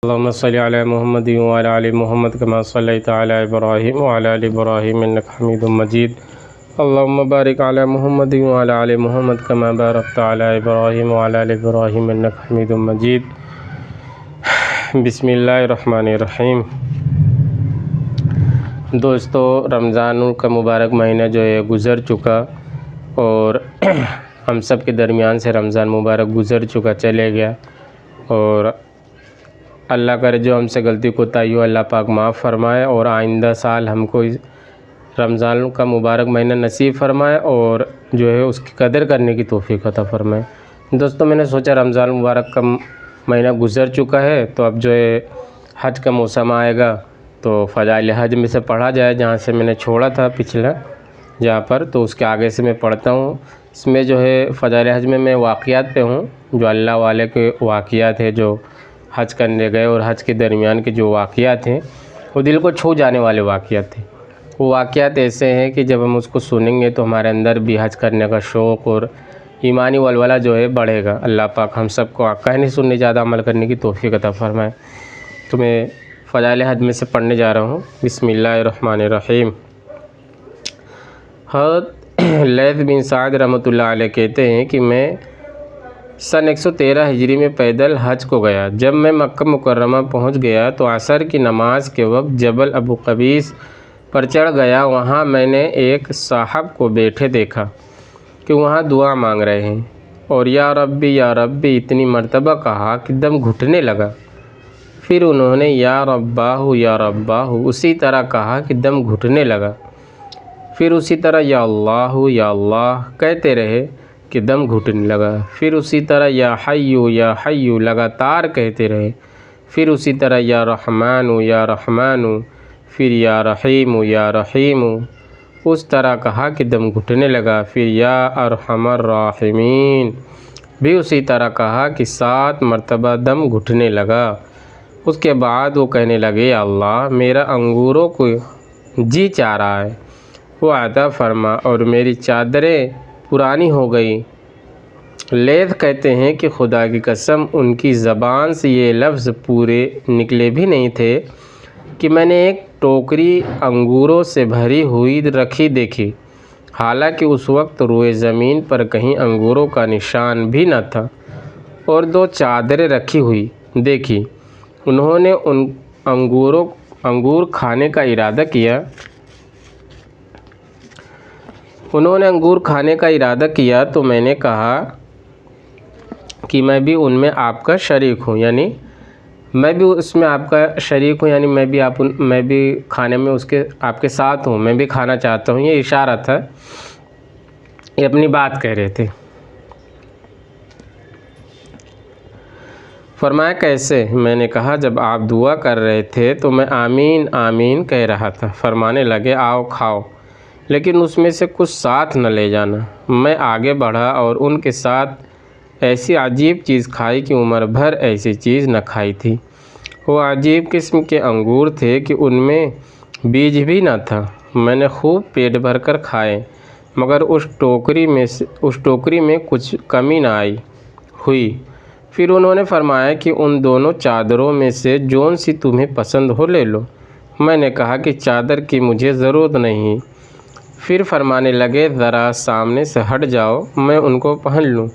اللهم صل على محمد وعلى آل محمد كما صليت على إبراهيم وعلى آل إبراهيم إنك حميد مجيد. اللهم بارك على محمد وعلى آل محمد كما باركت على إبراهيم وعلى آل إبراهيم إنك حميد مجيد. بسم اللہ الرحمن الرحیم. دوستو، رمضان کا مبارک مہینہ جو ہے گزر چکا اور ہم سب کے درمیان سے رمضان مبارک گزر چکا چلے گیا، اور اللہ کرے جو ہم سے غلطی کوتاہی ہو اللہ پاک معاف فرمائے، اور آئندہ سال ہم کو رمضان کا مبارک مہینہ نصیب فرمائے اور جو ہے اس کی قدر کرنے کی توفیق عطا فرمائے. دوستو، میں نے سوچا رمضان مبارک کا مہینہ گزر چکا ہے تو اب جو ہے حج کا موسم آئے گا تو فضائل حج میں سے پڑھا جائے، جہاں سے میں نے چھوڑا تھا پچھلا جہاں پر، تو اس کے آگے سے میں پڑھتا ہوں. اس میں جو ہے فضائل حج میں واقعات پہ ہوں، جو اللہ والے کے واقعات ہیں جو حج کرنے گئے، اور حج کے درمیان کے جو واقعات ہیں وہ دل کو چھو جانے والے واقعات ہیں. وہ واقعات ایسے ہیں کہ جب ہم اس کو سنیں گے تو ہمارے اندر بھی حج کرنے کا شوق اور ایمانی ولولہ جو ہے بڑھے گا. اللہ پاک ہم سب کو کہنے سننے زیادہ عمل کرنے کی توفیق عطا فرمائے. تو میں فضائل حج میں سے پڑھنے جا رہا ہوں. بسم اللہ الرحمن الرحیم. حضرت لیث بن سعد رحمۃ اللہ علیہ کہتے ہیں کہ میں سن 113 ہجری میں پیدل حج کو گیا. جب میں مکہ مکرمہ پہنچ گیا تو عصر کی نماز کے وقت جبل ابو قبیس پر چڑھ گیا. وہاں میں نے ایک صاحب کو بیٹھے دیکھا کہ وہاں دعا مانگ رہے ہیں، اور یا ربی اتنی مرتبہ کہا کہ دم گھٹنے لگا. پھر انہوں نے یا رباہ اسی طرح کہا کہ دم گھٹنے لگا. پھر اسی طرح یا اللہ کہتے رہے کہ دم گھٹنے لگا. پھر اسی طرح یا حیو لگاتار کہتے رہے. پھر اسی طرح یا رحمانو، پھر یا رحیم اس طرح کہا کہ دم گھٹنے لگا. پھر یا ارحم الراحمین بھی اسی طرح کہا کہ 7 مرتبہ دم گھٹنے لگا. اس کے بعد وہ کہنے لگے یا اللہ میرا انگوروں کو جی چاہ رہا ہے، وہ عطا فرما، اور میری چادریں پرانی ہو گئی. لیث کہتے ہیں کہ خدا کی قسم ان کی زبان سے یہ لفظ پورے نکلے بھی نہیں تھے کہ میں نے ایک ٹوکری انگوروں سے بھری ہوئی رکھی دیکھی، حالانکہ اس وقت روئے زمین پر کہیں انگوروں کا نشان بھی نہ تھا، اور 2 چادریں رکھی ہوئی دیکھی. انہوں نے انگور کھانے کا ارادہ کیا تو میں نے کہا کہ میں بھی ان میں آپ کا شریک ہوں، یعنی میں بھی اس میں آپ کا شریک ہوں، یعنی میں بھی کھانے میں آپ کے ساتھ ہوں، میں بھی کھانا چاہتا ہوں. یہ اشارہ تھا، یہ اپنی بات کہہ رہے تھے. فرمایا کیسے؟ میں نے کہا جب آپ دعا کر رہے تھے تو میں آمین آمین کہہ رہا تھا. فرمانے لگے آؤ کھاؤ، لیکن اس میں سے کچھ ساتھ نہ لے جانا. میں آگے بڑھا اور ان کے ساتھ ایسی عجیب چیز کھائی کہ عمر بھر ایسی چیز نہ کھائی تھی. وہ عجیب قسم کے انگور تھے کہ ان میں بیج بھی نہ تھا. میں نے خوب پیٹ بھر کر کھائے، مگر اس ٹوکری میں کچھ کمی نہ ہوئی. پھر انہوں نے فرمایا کہ ان دونوں چادروں میں سے جون سی تمہیں پسند ہو لے لو. میں نے کہا کہ چادر کی مجھے ضرورت نہیں. پھر فرمانے لگے ذرا سامنے سے ہٹ جاؤ، میں ان کو پہن لوں.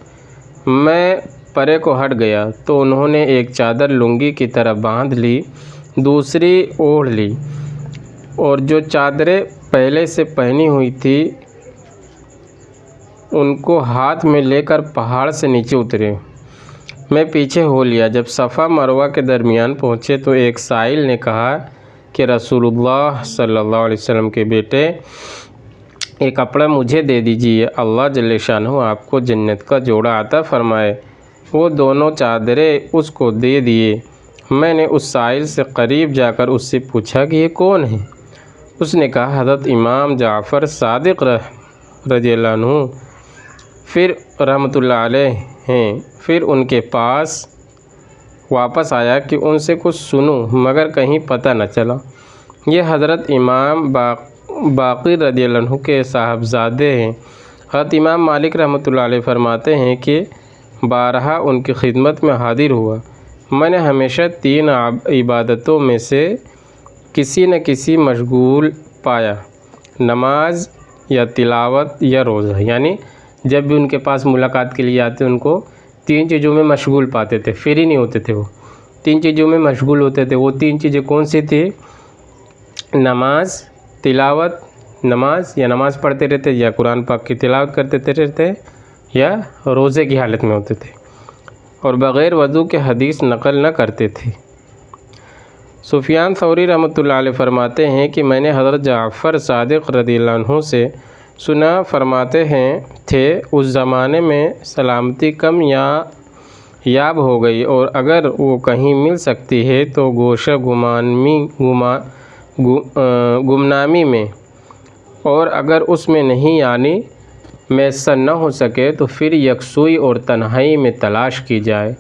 میں پرے کو ہٹ گیا تو انہوں نے ایک چادر لنگی کی طرح باندھ لی، دوسری اوڑھ لی، اور جو چادریں پہلے سے پہنی ہوئی تھی ان کو ہاتھ میں لے کر پہاڑ سے نیچے اترے. میں پیچھے ہو لیا. جب صفا مروہ کے درمیان پہنچے تو ایک سائل نے کہا کہ رسول اللہ صلی اللہ علیہ وسلم کے بیٹے، ایک کپڑا مجھے دے دیجیے، اللہ جل شانہ آپ کو جنت کا جوڑا عطا فرمائے. وہ دونوں چادریں اس کو دے دیے. میں نے اس سائل سے قریب جا کر اس سے پوچھا کہ یہ کون ہے؟ اس نے کہا حضرت امام جعفر صادق رضی اللہ عنہ پھر رحمۃ اللہ علیہ ہیں. پھر ان کے پاس واپس آیا کہ ان سے کچھ سنوں، مگر کہیں پتہ نہ چلا. یہ حضرت امام باقر رضی اللہ عنہ کے صاحبزادے ہیں. حضرت امام مالک رحمۃ اللہ علیہ فرماتے ہیں کہ بارہا ان کی خدمت میں حاضر ہوا، میں نے ہمیشہ 3 عبادتوں میں سے کسی نہ کسی مشغول پایا، نماز یا تلاوت یا روزہ۔ یعنی جب بھی ان کے پاس ملاقات کے لیے آتے ان کو 3 چیزوں میں مشغول پاتے تھے، فری نہیں ہوتے تھے، وہ 3 چیزوں میں مشغول ہوتے تھے۔ وہ 3 چیزیں کون سی تھی؟ نماز، تلاوت، نماز یا نماز پڑھتے رہتے یا قرآن پاک کی تلاوت کرتے رہتے یا روزے کی حالت میں ہوتے تھے، اور بغیر وضو کے حدیث نقل نہ کرتے تھے۔ سفیان ثوری رحمۃ اللہ علیہ فرماتے ہیں کہ میں نے حضرت جعفر صادق رضی اللہ عنہ سے سنا، فرماتے تھے اس زمانے میں سلامتی کم یاب ہو گئی، اور اگر وہ کہیں مل سکتی ہے تو گوشہ گمنامی میں، اور اگر اس میں نہیں یعنی میسر نہ ہو سکے تو پھر یکسوئی اور تنہائی میں تلاش کی جائے،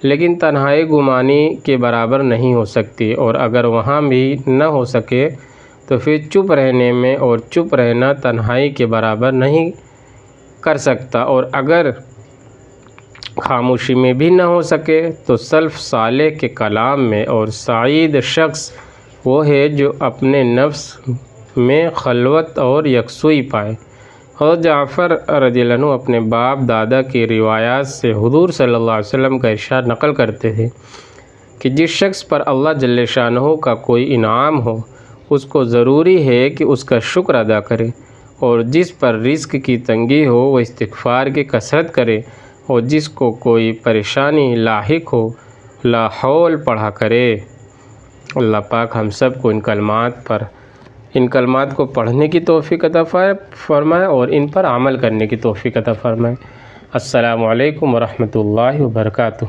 لیکن تنہائی گمانی کے برابر نہیں ہو سکتی، اور اگر وہاں بھی نہ ہو سکے تو پھر چپ رہنے میں، اور چپ رہنا تنہائی کے برابر نہیں کر سکتا، اور اگر خاموشی میں بھی نہ ہو سکے تو سلف صالح کے کلام میں، اور سعید شخص وہ ہے جو اپنے نفس میں خلوت اور یکسوئی پائے۔ حضرت جعفر رضی اللہ عنہ اپنے باپ دادا کی روایات سے حضور صلی اللہ علیہ وسلم کا ارشاد نقل کرتے ہیں کہ جس شخص پر اللہ جل شانہ کا کوئی انعام ہو اس کو ضروری ہے کہ اس کا شکر ادا کرے، اور جس پر رزق کی تنگی ہو وہ استغفار کی کثرت کرے، اور جس کو کوئی پریشانی لاحق ہو لا حول پڑھا کرے۔ اللہ پاک ہم سب کو ان کلمات کو پڑھنے کی توفیق عطا فرمائے اور ان پر عمل کرنے کی توفیق عطا فرمائے۔ السلام علیکم ورحمۃ اللہ وبرکاتہ۔